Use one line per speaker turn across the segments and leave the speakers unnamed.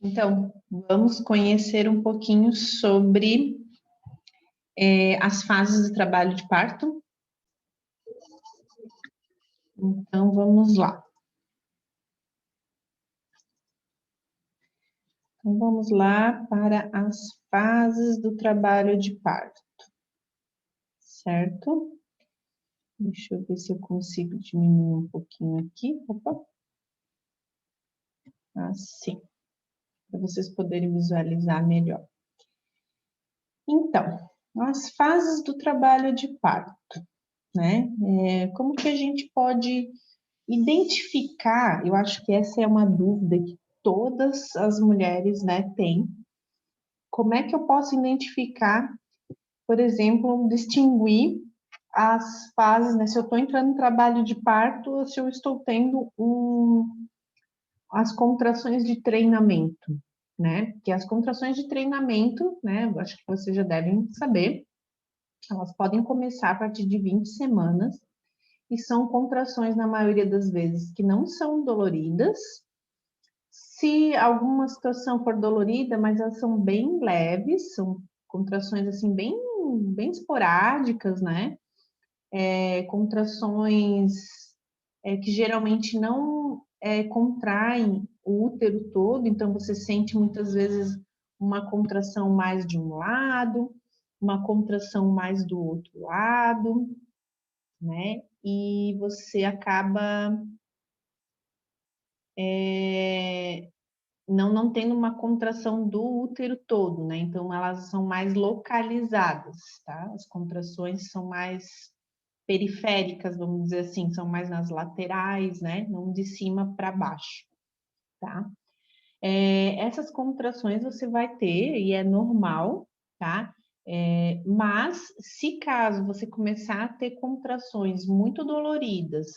Então, vamos conhecer um pouquinho sobre as fases do trabalho de parto. Então, vamos lá. Então, vamos lá para as fases do trabalho de parto, certo? Deixa eu ver se eu consigo diminuir um pouquinho aqui. Opa. Assim, para vocês poderem visualizar melhor. Então, as fases do trabalho de parto, né? Como que a gente pode identificar? Eu acho que essa é uma dúvida que todas as mulheres, né, têm. Como é que eu posso identificar, por exemplo, distinguir as fases, né? Se eu estou entrando em trabalho de parto ou se eu estou tendo as contrações de treinamento, né? Que as contrações de treinamento, né? Eu acho que vocês já devem saber, elas podem começar a partir de 20 semanas e são contrações, na maioria das vezes, que não são doloridas. Se alguma situação for dolorida, mas elas são bem leves, são contrações assim bem esporádicas, né? Contrações que geralmente não contraem o útero todo, então você sente muitas vezes uma contração mais de um lado, uma contração mais do outro lado, né? E você acaba não tendo uma contração do útero todo, né? Então, elas são mais localizadas, tá? As contrações são mais periféricas, vamos dizer assim, são mais nas laterais, né? Não de cima para baixo, tá? Essas contrações você vai ter, e é normal, tá? Mas, se caso você começar a ter contrações muito doloridas,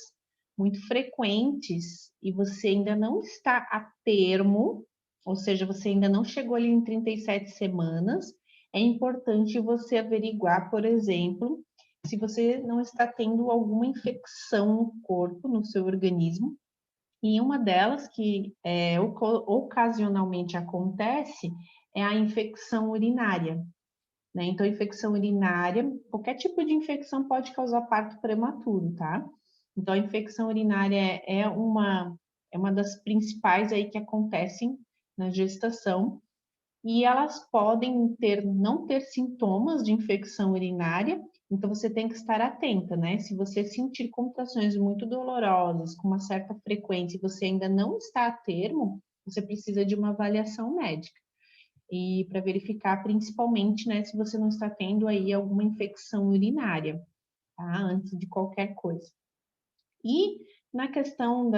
muito frequentes, e você ainda não está a termo, ou seja, você ainda não chegou ali em 37 semanas, é importante você averiguar, por exemplo, se você não está tendo alguma infecção no corpo, no seu organismo, e uma delas que ocasionalmente acontece é a infecção urinária, né? Então, infecção urinária, qualquer tipo de infecção pode causar parto prematuro, tá? Então, a infecção urinária é uma das principais aí que acontecem na gestação, e elas podem não ter sintomas de infecção urinária, então você tem que estar atenta, né? Se você sentir contrações muito dolorosas, com uma certa frequência, e você ainda não está a termo, você precisa de uma avaliação médica. E para verificar principalmente, né, se você não está tendo aí alguma infecção urinária, tá? Antes de qualquer coisa. E na questão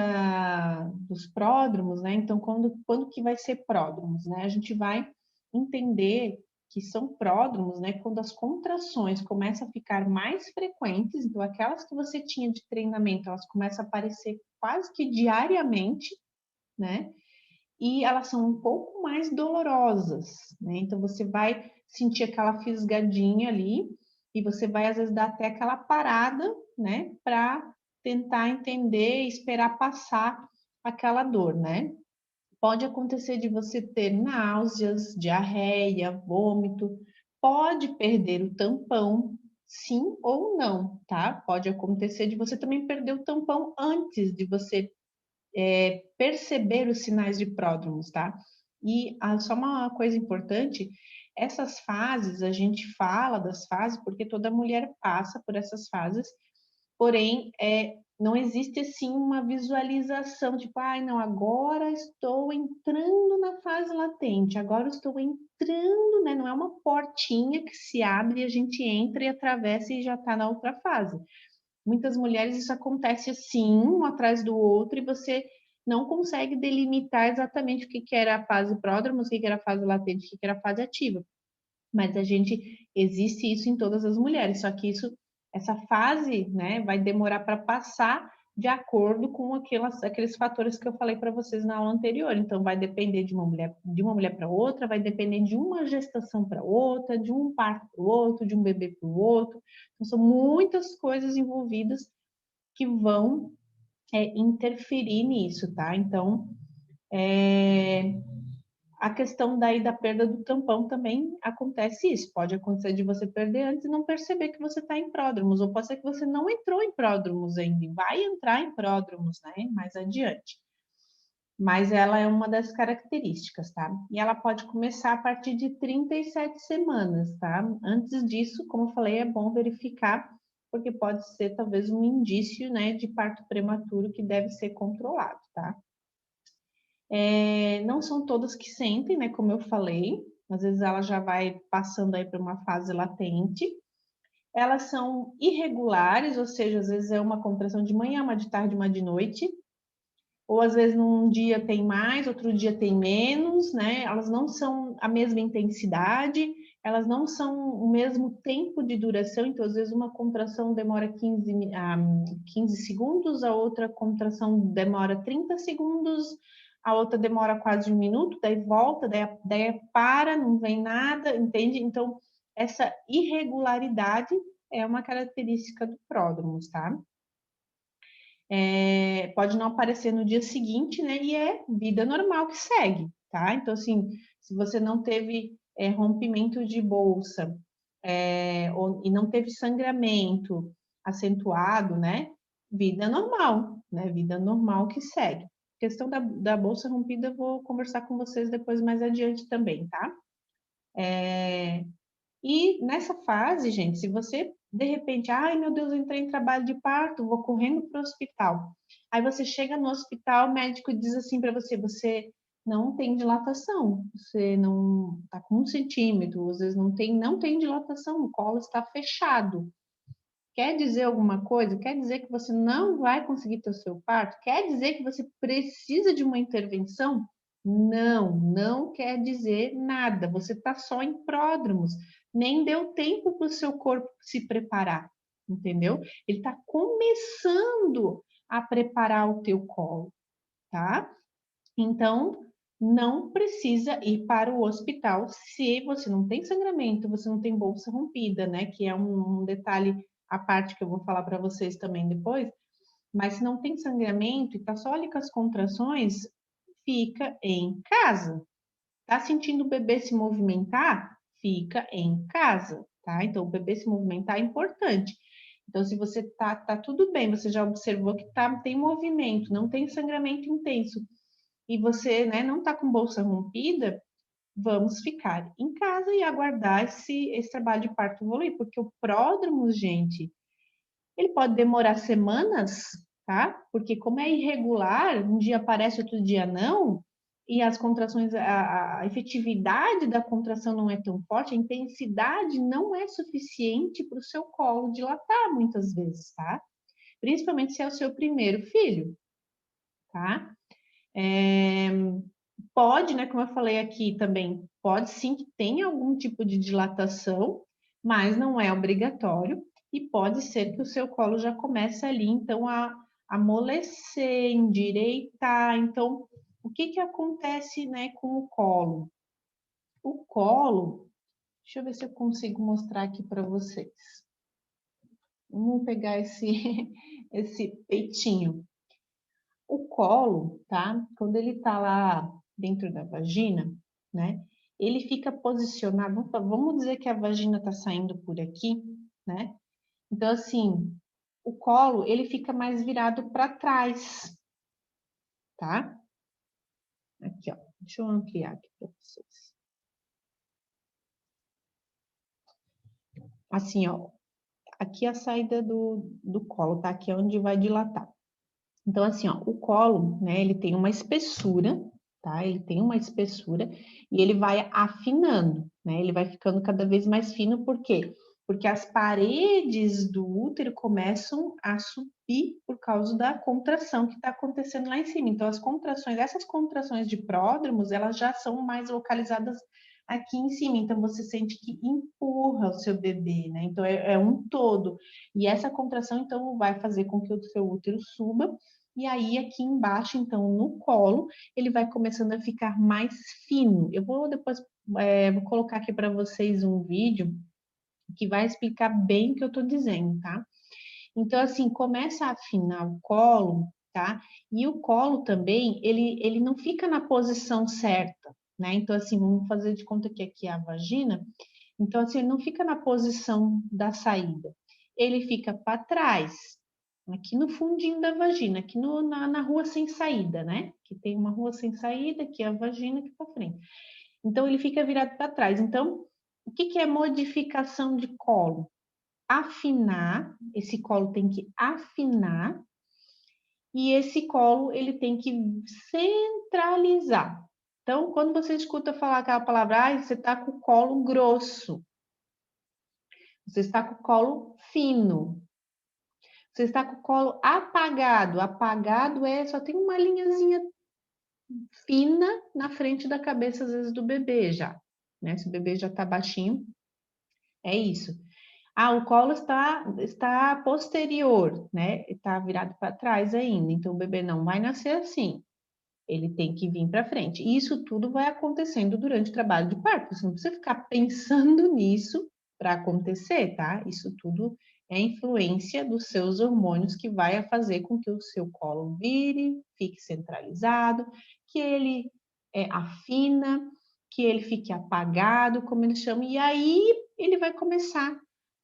dos pródromos, né? Então, quando que vai ser pródromos, né? A gente vai entender que são pródromos, né? Quando as contrações começam a ficar mais frequentes, então aquelas que você tinha de treinamento, elas começam a aparecer quase que diariamente, né? E elas são um pouco mais dolorosas, né? Então você vai sentir aquela fisgadinha ali e você vai às vezes dar até aquela parada, né? Para tentar entender e esperar passar aquela dor, né? Pode acontecer de você ter náuseas, diarreia, vômito, pode perder o tampão, sim ou não, tá? Pode acontecer de você também perder o tampão antes de você perceber os sinais de pródromos, tá? E só uma coisa importante, essas fases, a gente fala das fases porque toda mulher passa por essas fases, porém, não existe assim uma visualização, tipo, ai, não, agora estou entrando na fase latente, agora estou entrando, né? Não é uma portinha que se abre e a gente entra e atravessa e já está na outra fase. Muitas mulheres isso acontece assim, um atrás do outro, e você não consegue delimitar exatamente o que era a fase pródromos, o que era a fase latente, o que era a fase ativa. Mas existe isso em todas as mulheres, só que essa fase, né, vai demorar para passar de acordo com aqueles fatores que eu falei para vocês na aula anterior. Então, vai depender de uma mulher para outra, vai depender de uma gestação para outra, de um parto para o outro, de um bebê para o outro. Então, são muitas coisas envolvidas que vão interferir nisso, tá? Então, A questão daí da perda do tampão também acontece isso. Pode acontecer de você perder antes e não perceber que você está em pródromos, ou pode ser que você não entrou em pródromos ainda, e vai entrar em pródromos, né, mais adiante. Mas ela é uma das características, tá? E ela pode começar a partir de 37 semanas, tá? Antes disso, como eu falei, é bom verificar, porque pode ser talvez um indício, né, de parto prematuro que deve ser controlado, tá? Não são todas que sentem, né? Como eu falei, às vezes ela já vai passando aí para uma fase latente. Elas são irregulares, ou seja, às vezes é uma contração de manhã, uma de tarde, uma de noite. Ou às vezes num dia tem mais, outro dia tem menos, né? Elas não são a mesma intensidade, elas não são o mesmo tempo de duração, então às vezes uma contração demora 15 segundos, a outra contração demora 30 segundos, a outra demora quase 1 minuto, daí volta, daí para, não vem nada, entende? Então, essa irregularidade é uma característica do pródromos, tá? Pode não aparecer no dia seguinte, né? E é vida normal que segue, tá? Então, assim, se você não teve rompimento de bolsa e não teve sangramento acentuado, né? Vida normal, né? Vida normal que segue. Questão da bolsa rompida, eu vou conversar com vocês depois mais adiante também, tá? E nessa fase, gente, se você de repente, ai meu Deus, eu entrei em trabalho de parto, vou correndo para o hospital. Aí você chega no hospital, o médico diz assim para você: você não tem dilatação, você não está com 1 centímetro, às vezes não tem dilatação, o colo está fechado. Quer dizer alguma coisa? Quer dizer que você não vai conseguir ter o seu parto? Quer dizer que você precisa de uma intervenção? Não, não quer dizer nada. Você está só em pródromos. Nem deu tempo para o seu corpo se preparar, entendeu? Ele está começando a preparar o teu colo, tá? Então, não precisa ir para o hospital se você não tem sangramento, você não tem bolsa rompida, né? Que é um detalhe à parte que eu vou falar para vocês também depois. Mas se não tem sangramento e tá só ali com as contrações, fica em casa. Tá sentindo o bebê se movimentar? Fica em casa, tá? Então, o bebê se movimentar é importante. Então, se você tá tudo bem, você já observou que tem movimento, não tem sangramento intenso, e você, né, não está com bolsa rompida, vamos ficar em casa e aguardar esse trabalho de parto evoluir, porque o pródromo, gente, ele pode demorar semanas, tá? Porque como é irregular, um dia aparece, outro dia não, e as contrações, a efetividade da contração não é tão forte, a intensidade não é suficiente para o seu colo dilatar muitas vezes, tá? Principalmente se é o seu primeiro filho, tá? Pode, né, como eu falei aqui também, pode sim que tenha algum tipo de dilatação, mas não é obrigatório, e pode ser que o seu colo já comece ali, então, a amolecer, endireitar. Então, o que que acontece, né, com o colo? O colo, deixa eu ver se eu consigo mostrar aqui para vocês. Vamos pegar esse peitinho. O colo, tá? Quando ele tá lá dentro da vagina, né? Ele fica posicionado, vamos dizer que a vagina tá saindo por aqui, né? Então, assim, o colo, ele fica mais virado para trás, tá? Aqui, ó. Deixa eu ampliar aqui para vocês. Assim, ó. Aqui é a saída do colo, tá? Aqui é onde vai dilatar. Então, assim, ó, o colo, né, ele tem uma espessura, tá? Ele tem uma espessura e ele vai afinando, né? Ele vai ficando cada vez mais fino, por quê? Porque as paredes do útero começam a subir por causa da contração que está acontecendo lá em cima. Então, essas contrações de pródromos, elas já são mais localizadas aqui em cima. Então, você sente que empurra o seu bebê, né? Então, é um todo. E essa contração, então, vai fazer com que o seu útero suba. E aí, aqui embaixo, então, no colo, ele vai começando a ficar mais fino. Eu vou depois vou colocar aqui para vocês um vídeo que vai explicar bem o que eu estou dizendo, tá? Então, assim, começa a afinar o colo, tá? E o colo também, ele não fica na posição certa, né? Então, assim, vamos fazer de conta que aqui é a vagina. Então, assim, ele não fica na posição da saída. Ele fica para trás, aqui no fundinho da vagina, aqui na rua sem saída, né? Que tem uma rua sem saída, aqui é a vagina, aqui para frente. Então, ele fica virado para trás. Então, o que que é modificação de colo? Afinar, esse colo tem que afinar, e esse colo ele tem que centralizar. Então, quando você escuta falar aquela palavra, você está com o colo grosso, você está com o colo fino, você está com o colo apagado. Apagado é só tem uma linhazinha fina na frente da cabeça, às vezes, do bebê já, né? Se o bebê já está baixinho, é isso. Ah, o colo está posterior, né? Está virado para trás ainda. Então, o bebê não vai nascer assim. Ele tem que vir para frente. E isso tudo vai acontecendo durante o trabalho de parto. Você não precisa ficar pensando nisso para acontecer, tá? Isso tudo é influência dos seus hormônios que vai fazer com que o seu colo vire, fique centralizado, que ele afina, que ele fique apagado, como eles chamam, e aí ele vai começar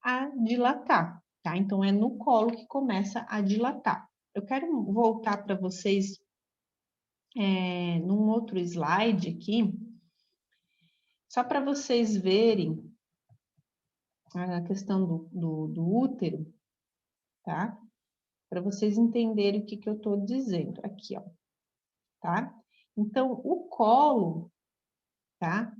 a dilatar, tá? Então é no colo que começa a dilatar. Eu quero voltar para vocês num outro slide aqui, só para vocês verem a questão do útero, tá? Para vocês entenderem o que eu estou dizendo aqui, ó, tá? Então, o colo, tá?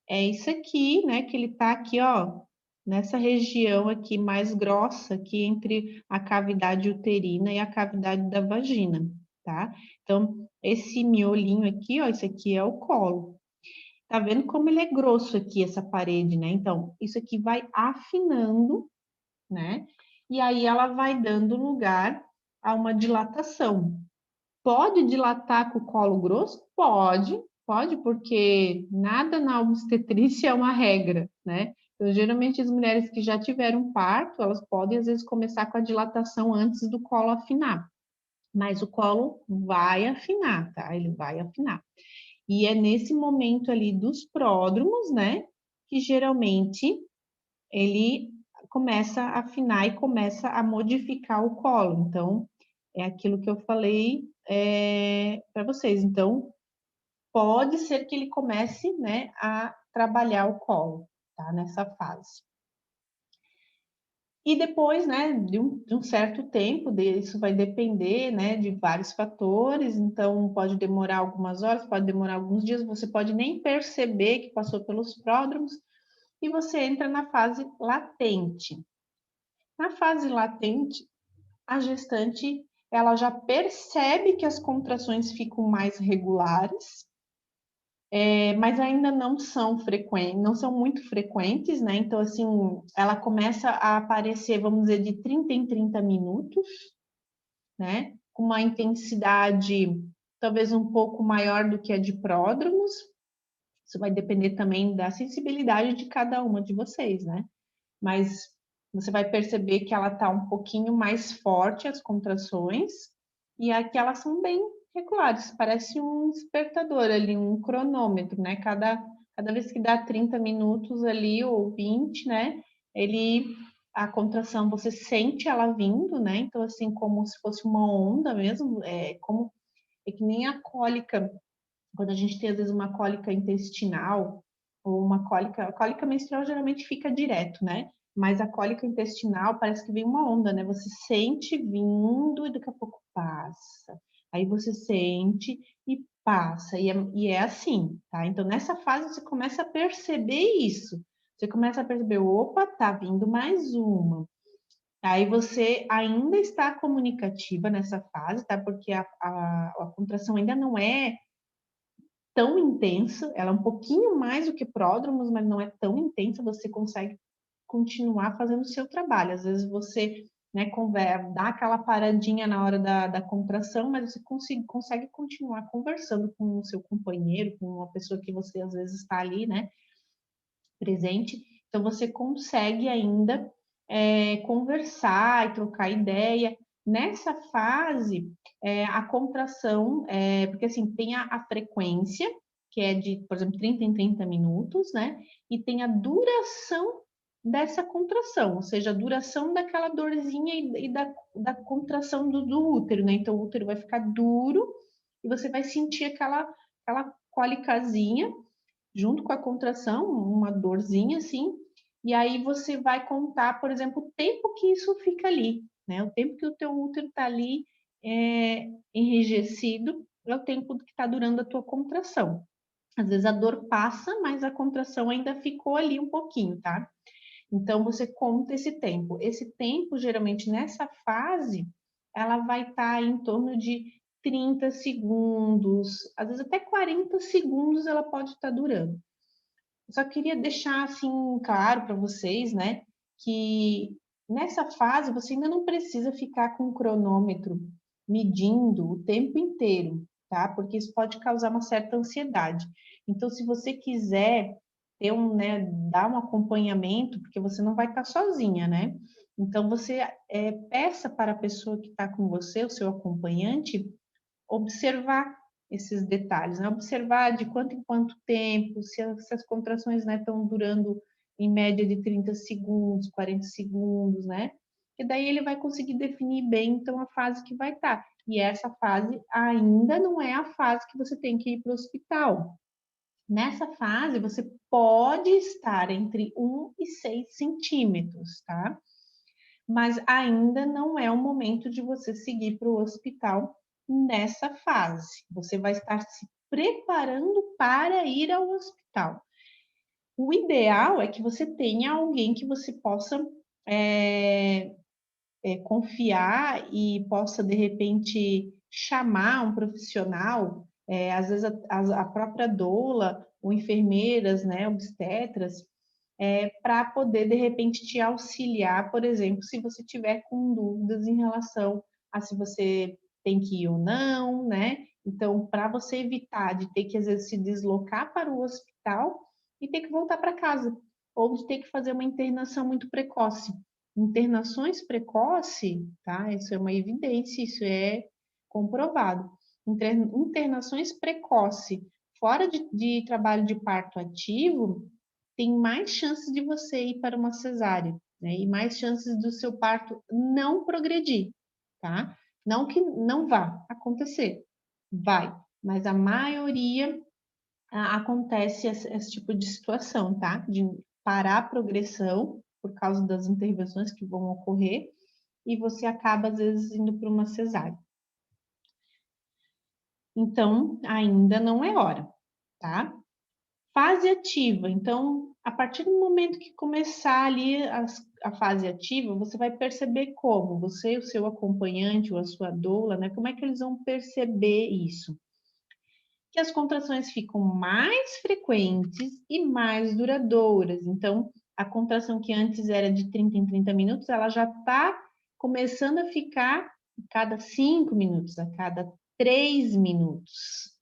É isso aqui, né? Que ele tá aqui, ó, nessa região aqui mais grossa, aqui entre a cavidade uterina e a cavidade da vagina, tá? Então, esse miolinho aqui, ó, isso aqui é o colo. Tá vendo como ele é grosso aqui, essa parede, né? Então, isso aqui vai afinando, né? E aí ela vai dando lugar a uma dilatação. Pode dilatar com o colo grosso? Pode, porque nada na obstetrícia é uma regra, né? Então, geralmente, as mulheres que já tiveram parto, elas podem, às vezes, começar com a dilatação antes do colo afinar. Mas o colo vai afinar, tá? Ele vai afinar. E é nesse momento ali dos pródromos, né, que geralmente ele começa a afinar e começa a modificar o colo. Então, é aquilo que eu falei para vocês. Então, pode ser que ele comece, né, a trabalhar o colo, tá, nessa fase. E depois, né, de um certo tempo, isso vai depender, né, de vários fatores, então pode demorar algumas horas, pode demorar alguns dias, você pode nem perceber que passou pelos pródromos, e você entra na fase latente. Na fase latente, a gestante, ela já percebe que as contrações ficam mais regulares, mas ainda não são frequentes, não são muito frequentes, né? Então, assim, ela começa a aparecer, vamos dizer, de 30 em 30 minutos, né? Com uma intensidade talvez um pouco maior do que a de pródromos. Isso vai depender também da sensibilidade de cada uma de vocês, né? Mas você vai perceber que ela está um pouquinho mais forte, as contrações, e aqui elas são bem regulares, parece um despertador ali, um cronômetro, né? Cada vez que dá 30 minutos ali, ou 20, né? A contração, você sente ela vindo, né? Então, assim, como se fosse uma onda mesmo, é que nem a cólica, quando a gente tem, às vezes, uma cólica intestinal, ou uma cólica, a cólica menstrual geralmente fica direto, né? Mas a cólica intestinal parece que vem uma onda, né? Você sente vindo e daqui a pouco passa. Aí você sente e passa. E é assim, tá? Então, nessa fase, você começa a perceber isso. Você começa a perceber, opa, tá vindo mais uma. Aí você ainda está comunicativa nessa fase, tá? Porque a contração ainda não é tão intensa, ela é um pouquinho mais do que pródromos, mas não é tão intensa, você consegue continuar fazendo o seu trabalho. Às vezes você, né, dá aquela paradinha na hora da contração, mas você consegue continuar conversando com o seu companheiro, com uma pessoa que você às vezes está ali, né, presente. Então você consegue ainda conversar e trocar ideia. Nessa fase, a contração, porque assim, tem a frequência, que é de, por exemplo, 30 em 30 minutos, né? E tem a duração dessa contração, ou seja, a duração daquela dorzinha e da contração do útero, né? Então, o útero vai ficar duro e você vai sentir aquela cólicazinha junto com a contração, uma dorzinha assim, e aí você vai contar, por exemplo, o tempo que isso fica ali, né? O tempo que o teu útero está ali enrijecido é o tempo que está durando a tua contração. Às vezes a dor passa, mas a contração ainda ficou ali um pouquinho, tá? Então você conta esse tempo. Esse tempo, geralmente nessa fase, ela vai estar em torno de 30 segundos, às vezes até 40 segundos ela pode estar durando. Eu só queria deixar assim claro para vocês, né, que nessa fase você ainda não precisa ficar com o cronômetro medindo o tempo inteiro, tá? Porque isso pode causar uma certa ansiedade. Então, se você quiser ter né, dar um acompanhamento, porque você não vai estar sozinha, né? Então, você peça para a pessoa que está com você, o seu acompanhante, observar esses detalhes, né? Observar de quanto em quanto tempo, se as contrações, né, estão durando em média de 30 segundos, 40 segundos, né? E daí ele vai conseguir definir bem, então, a fase que vai estar. E essa fase ainda não é a fase que você tem que ir para o hospital. Nessa fase, você pode estar entre 1 e 6 centímetros, tá? Mas ainda não é o momento de você seguir para o hospital nessa fase. Você vai estar se preparando para ir ao hospital. O ideal é que você tenha alguém que você possa confiar e possa, de repente, chamar um profissional, às vezes a própria doula, ou enfermeiras, né, obstetras, para poder, de repente, te auxiliar, por exemplo, se você tiver com dúvidas em relação a se você tem que ir ou não, né? Então, para você evitar de ter que, às vezes, se deslocar para o hospital e ter que voltar para casa, ou de ter que fazer uma internação muito precoce. Internações precoce, tá? Isso é uma evidência, isso é comprovado. Internações precoce, fora de trabalho de parto ativo, tem mais chances de você ir para uma cesárea, né? E mais chances do seu parto não progredir, tá? Não que não vá acontecer, vai, mas a maioria acontece esse tipo de situação, tá? De parar a progressão por causa das intervenções que vão ocorrer e você acaba, às vezes, indo para uma cesárea. Então, ainda não é hora, tá? Fase ativa. Então, a partir do momento que começar ali a fase ativa, você vai perceber como você, o seu acompanhante ou a sua doula, né? Como é que eles vão perceber isso? Que as contrações ficam mais frequentes e mais duradouras. Então, a contração que antes era de 30 em 30 minutos, ela já está começando a ficar a cada 5 minutos, a cada 3 minutos.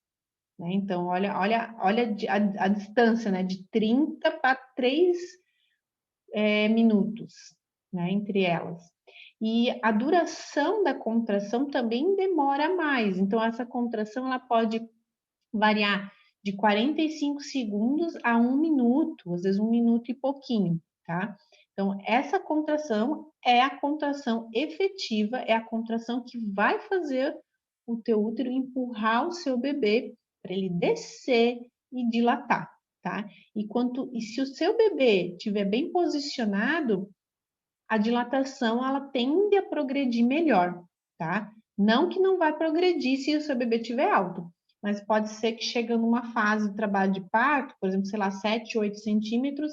Né? Então, olha a distância, né? De 30 para 3 minutos, né? Entre elas. E a duração da contração também demora mais. Então, essa contração ela pode variar de 45 segundos a 1 minuto, às vezes 1 minuto e pouquinho, tá? Então, essa contração é a contração efetiva, é a contração que vai fazer o teu útero empurrar o seu bebê para ele descer e dilatar, tá? E se o seu bebê estiver bem posicionado, a dilatação ela tende a progredir melhor, tá? Não que não vai progredir se o seu bebê estiver alto, mas pode ser que chega numa fase de trabalho de parto, por exemplo, sei lá, 7, 8 centímetros,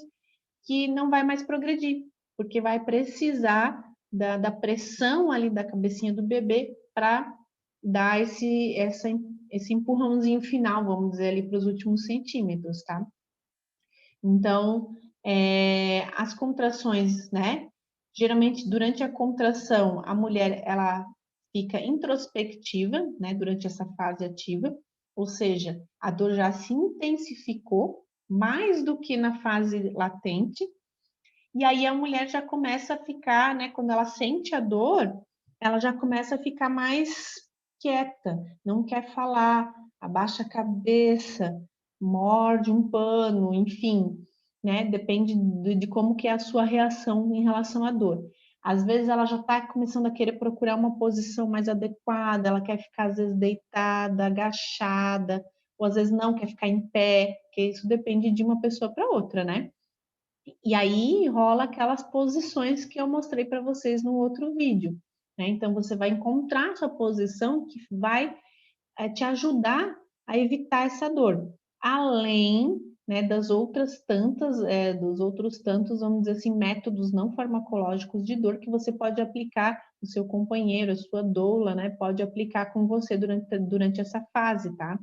que não vai mais progredir, porque vai precisar da pressão ali da cabecinha do bebê para dar esse empurrãozinho final, vamos dizer, ali para os últimos centímetros, tá? Então, as contrações, né? Geralmente, durante a contração, a mulher, ela fica introspectiva, né? Durante essa fase ativa, ou seja, a dor já se intensificou mais do que na fase latente, e aí a mulher já começa a ficar, né? Quando ela sente a dor, ela já começa a ficar mais quieta, não quer falar, abaixa a cabeça, morde um pano, enfim, né? Depende de como que é a sua reação em relação à dor. Às vezes ela já está começando a querer procurar uma posição mais adequada, ela quer ficar às vezes deitada, agachada, ou às vezes não quer ficar em pé, porque isso depende de uma pessoa para outra, né? E aí rola aquelas posições que eu mostrei para vocês no outro vídeo, né? Então você vai encontrar a sua posição que vai te ajudar a evitar essa dor, além, né, das outras tantas, dos outros tantos, vamos dizer assim, métodos não farmacológicos de dor que você pode aplicar no seu companheiro, a sua doula, né, pode aplicar com você durante essa fase, tá?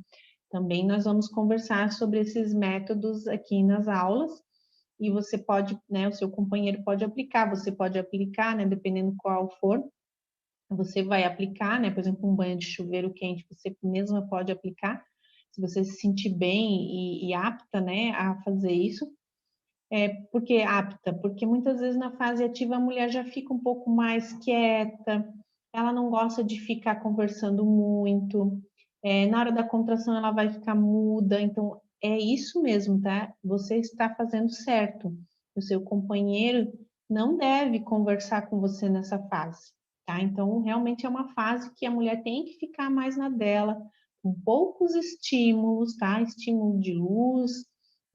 Também nós vamos conversar sobre esses métodos aqui nas aulas, e você pode, né, o seu companheiro você pode aplicar, né, dependendo qual for, você vai aplicar, né? Por exemplo, um banho de chuveiro quente, você mesma pode aplicar, se você se sentir bem e apta, né, a fazer isso. Por que apta? Porque muitas vezes na fase ativa a mulher já fica um pouco mais quieta, ela não gosta de ficar conversando muito, na hora da contração ela vai ficar muda, então é isso mesmo, tá? Você está fazendo certo. O seu companheiro não deve conversar com você nessa fase, tá? Então realmente é uma fase que a mulher tem que ficar mais na dela, com poucos estímulos, tá? Estímulo de luz,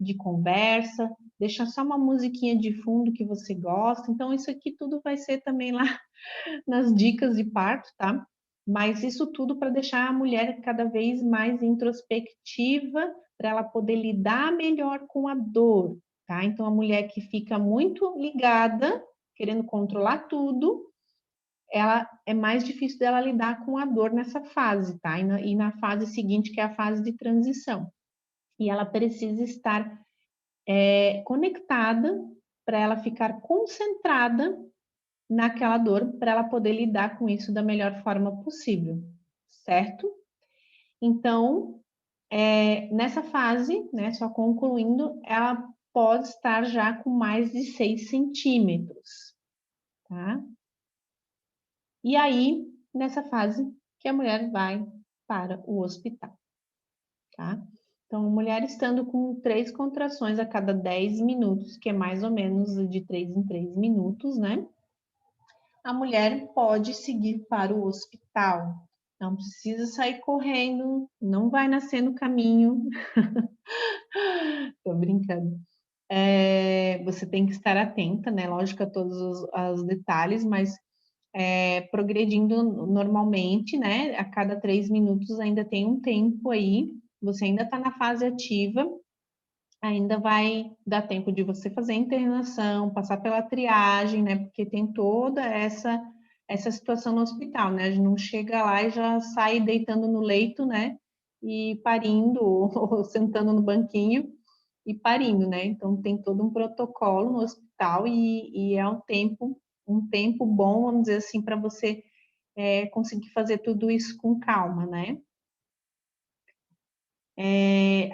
de conversa, deixa só uma musiquinha de fundo que você gosta. Então, isso aqui tudo vai ser também lá nas dicas de parto, tá? Mas isso tudo para deixar a mulher cada vez mais introspectiva, para ela poder lidar melhor com a dor, tá? Então, a mulher que fica muito ligada, querendo controlar tudo, ela é mais difícil dela lidar com a dor nessa fase, tá? E na fase seguinte, que é a fase de transição. E ela precisa estar conectada para ela ficar concentrada naquela dor, para ela poder lidar com isso da melhor forma possível, certo? Então, nessa fase, né, só concluindo, ela pode estar já com mais de 6 centímetros, tá? E aí, nessa fase, que a mulher vai para o hospital, tá? Então, a mulher estando com 3 contrações a cada 10 minutos, que é mais ou menos de 3 em 3 minutos, né? A mulher pode seguir para o hospital. Não precisa sair correndo, não vai nascer no caminho. Tô brincando. Você tem que estar atenta, né? Lógico, a todos os detalhes, mas progredindo normalmente, né? A cada 3 minutos ainda tem um tempo aí. Você ainda está na fase ativa, ainda vai dar tempo de você fazer a internação, passar pela triagem, né? Porque tem toda essa situação no hospital, né? A gente não chega lá e já sai deitando no leito, né? E parindo, ou sentando no banquinho e parindo, né? Então tem todo um protocolo no hospital e é um tempo bom, vamos dizer assim, para você conseguir fazer tudo isso com calma, né?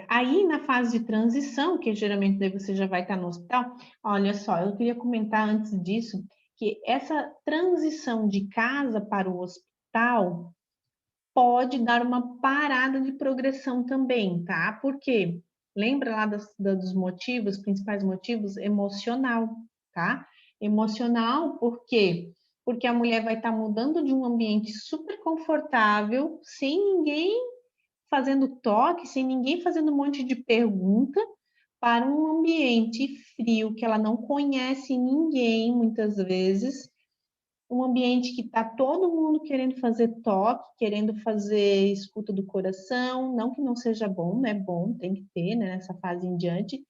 Aí na fase de transição, que geralmente daí você já vai estar no hospital, olha só, eu queria comentar antes disso que essa transição de casa para o hospital pode dar uma parada de progressão também, tá? Porque lembra lá dos motivos, principais motivos? Emocional, tá? Emocional, por quê? Porque a mulher vai estar mudando de um ambiente super confortável, sem ninguém fazendo toque, sem ninguém fazendo um monte de pergunta, para um ambiente frio que ela não conhece ninguém, muitas vezes, um ambiente que está todo mundo querendo fazer toque, querendo fazer escuta do coração, não que não seja bom, né? Bom, tem que ter, né, nessa fase em diante,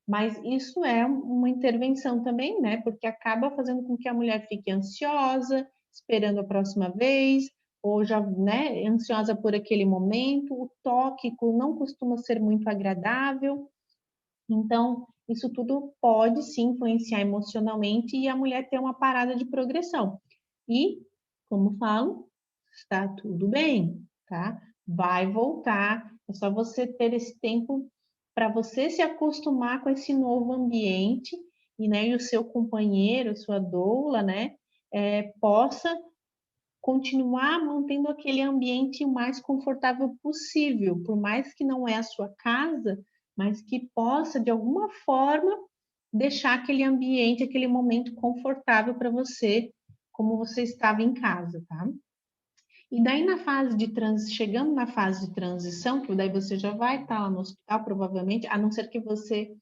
mas isso é uma intervenção também, né? Porque acaba fazendo com que a mulher fique ansiosa, esperando a próxima vez, ou já, né, ansiosa por aquele momento. O tóxico não costuma ser muito agradável. Então, isso tudo pode sim influenciar emocionalmente e a mulher ter uma parada de progressão. E, como falo, está tudo bem, tá? Vai voltar, é só você ter esse tempo para você se acostumar com esse novo ambiente e, né, e o seu companheiro, sua doula, né, possa continuar mantendo aquele ambiente o mais confortável possível, por mais que não é a sua casa, mas que possa, de alguma forma, deixar aquele ambiente, aquele momento confortável para você, como você estava em casa, tá? E daí na fase de chegando na fase de transição, que daí você já vai estar lá no hospital, provavelmente, a não ser que você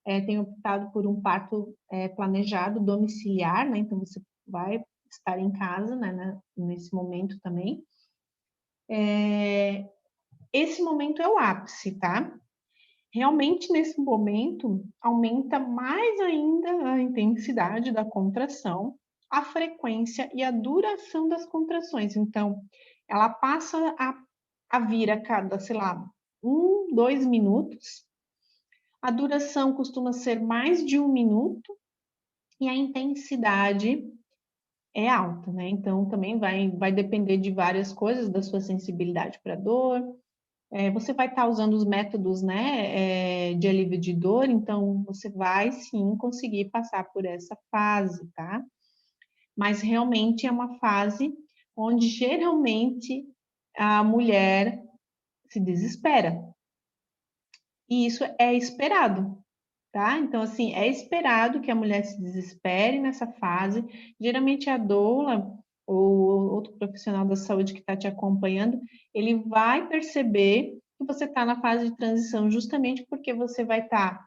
tenha optado por um parto planejado, domiciliar, né? Então você vai estar em casa, né, nesse momento também. Esse momento é o ápice, tá? Realmente, nesse momento, aumenta mais ainda a intensidade da contração, a frequência e a duração das contrações. Então, ela passa a vir a cada, sei lá, 2 minutos. A duração costuma ser mais de 1 minuto e a intensidade é alta, né? Então, também vai depender de várias coisas, da sua sensibilidade para dor. Você vai estar usando os métodos, né, de alívio de dor, então você vai sim conseguir passar por essa fase, tá? Mas realmente é uma fase onde geralmente a mulher se desespera. E isso é esperado, tá? Então, assim, é esperado que a mulher se desespere nessa fase. Geralmente a doula ou outro profissional da saúde que está te acompanhando, ele vai perceber que você está na fase de transição justamente porque você vai estar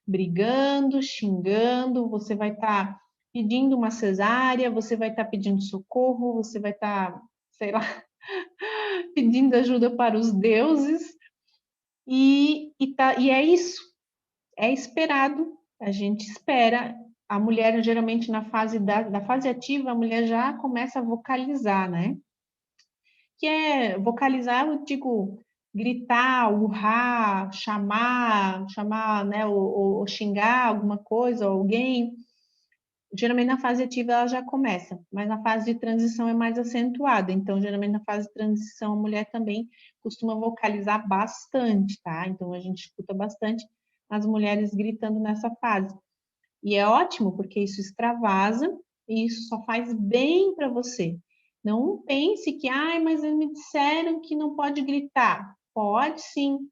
brigando, xingando, você vai estar pedindo uma cesárea, você vai estar pedindo socorro, você vai estar, sei lá, pedindo ajuda para os deuses, e é isso, é esperado, a gente espera. A mulher, geralmente, na fase da fase ativa, a mulher já começa a vocalizar, né? Que é vocalizar, eu digo, gritar, urrar, chamar, né? Ou xingar alguma coisa, ou alguém. Geralmente, na fase ativa, ela já começa, mas na fase de transição é mais acentuada. Então, geralmente, na fase de transição, a mulher também costuma vocalizar bastante, tá? Então, a gente escuta bastante as mulheres gritando nessa fase. E é ótimo, porque isso extravasa e isso só faz bem para você. Não pense que, ai, mas eles me disseram que não pode gritar. Pode sim,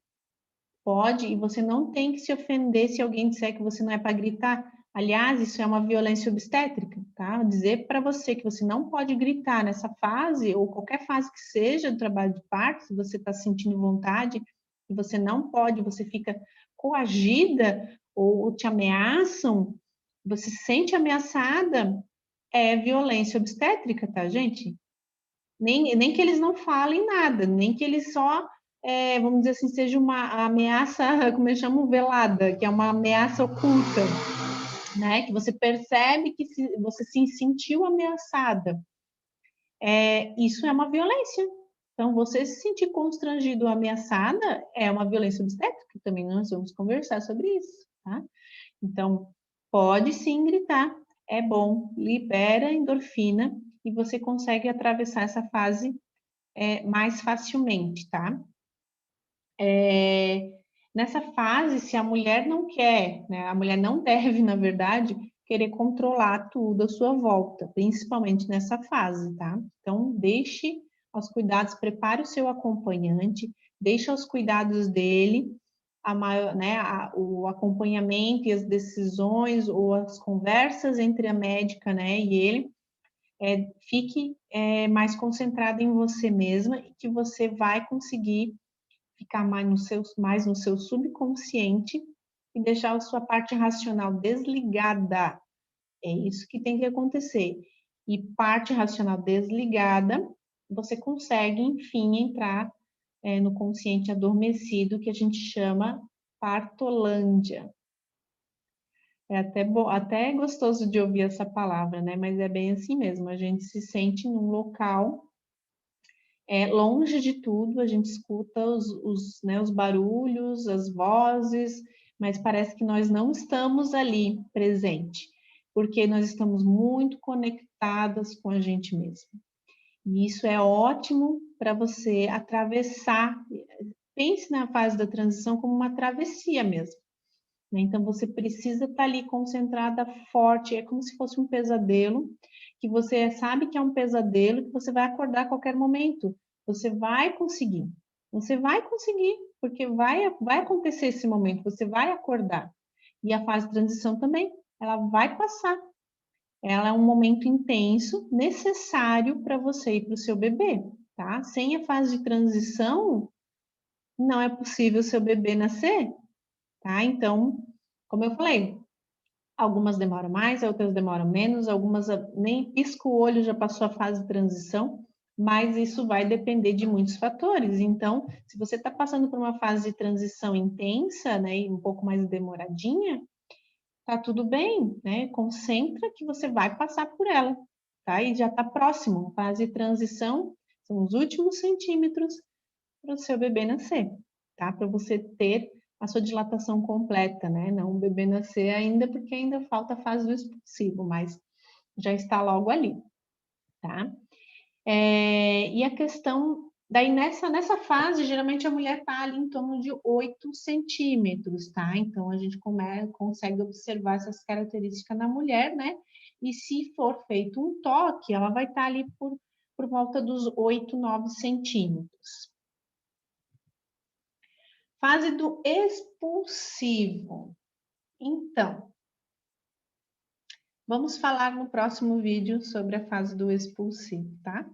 pode, e você não tem que se ofender se alguém disser que você não é para gritar. Aliás, isso é uma violência obstétrica, tá? Dizer para você que você não pode gritar nessa fase, ou qualquer fase que seja do trabalho de parto, se você está sentindo vontade, e você não pode, você fica coagida, ou te ameaçam, você se sente ameaçada, é violência obstétrica, tá, gente? Nem que eles não falem nada, nem que eles só, vamos dizer assim, seja uma ameaça, como eu chamo, velada, que é uma ameaça oculta, né? Que você percebe que você se sentiu ameaçada. Isso é uma violência. Então, você se sentir constrangido ou ameaçada é uma violência obstétrica. Também nós vamos conversar sobre isso, tá? Então, pode sim gritar, é bom, libera endorfina e você consegue atravessar essa fase mais facilmente, tá? Nessa fase, se a mulher não quer, né, a mulher não deve, na verdade, querer controlar tudo à sua volta, principalmente nessa fase, tá? Então, deixe aos cuidados, prepare o seu acompanhante, deixe aos cuidados dele né, o acompanhamento e as decisões ou as conversas entre a médica, né, e ele, fique mais concentrada em você mesma e que você vai conseguir ficar mais no seu subconsciente e deixar a sua parte racional desligada. É isso que tem que acontecer. E parte racional desligada, você consegue, enfim, entrar no consciente adormecido, que a gente chama partolândia. É até gostoso de ouvir essa palavra, né? Mas é bem assim mesmo. A gente se sente num local longe de tudo, a gente escuta né, os barulhos, as vozes, mas parece que nós não estamos ali presente, porque nós estamos muito conectadas com a gente mesma. E isso é ótimo para você atravessar. Pense na fase da transição como uma travessia mesmo, né? Então você precisa estar ali concentrada, forte, é como se fosse um pesadelo, que você sabe que é um pesadelo, que você vai acordar a qualquer momento. Você vai conseguir, você vai conseguir. porque vai acontecer esse momento, você vai acordar. E a fase de transição também, ela vai passar. Ela é um momento intenso, necessário para você e para o seu bebê, tá? Sem a fase de transição, não é possível o seu bebê nascer, tá? Então, como eu falei, algumas demoram mais, outras demoram menos, algumas nem pisca o olho, já passou a fase de transição, mas isso vai depender de muitos fatores. Então, se você está passando por uma fase de transição intensa, né, e um pouco mais demoradinha, tá tudo bem, né? Concentra que você vai passar por ela, tá? E já está próximo. Fase de transição são os últimos centímetros para o seu bebê nascer, tá? Para você ter a sua dilatação completa, né? Não o bebê nascer ainda, porque ainda falta a fase do expulsivo, mas já está logo ali, tá? E a questão, daí nessa fase, geralmente a mulher está ali em torno de 8 centímetros, tá? Então a gente consegue observar essas características na mulher, né? E se for feito um toque, ela vai estar ali por volta dos 8, 9 centímetros. Fase do expulsivo. Então, vamos falar no próximo vídeo sobre a fase do expulsivo, tá?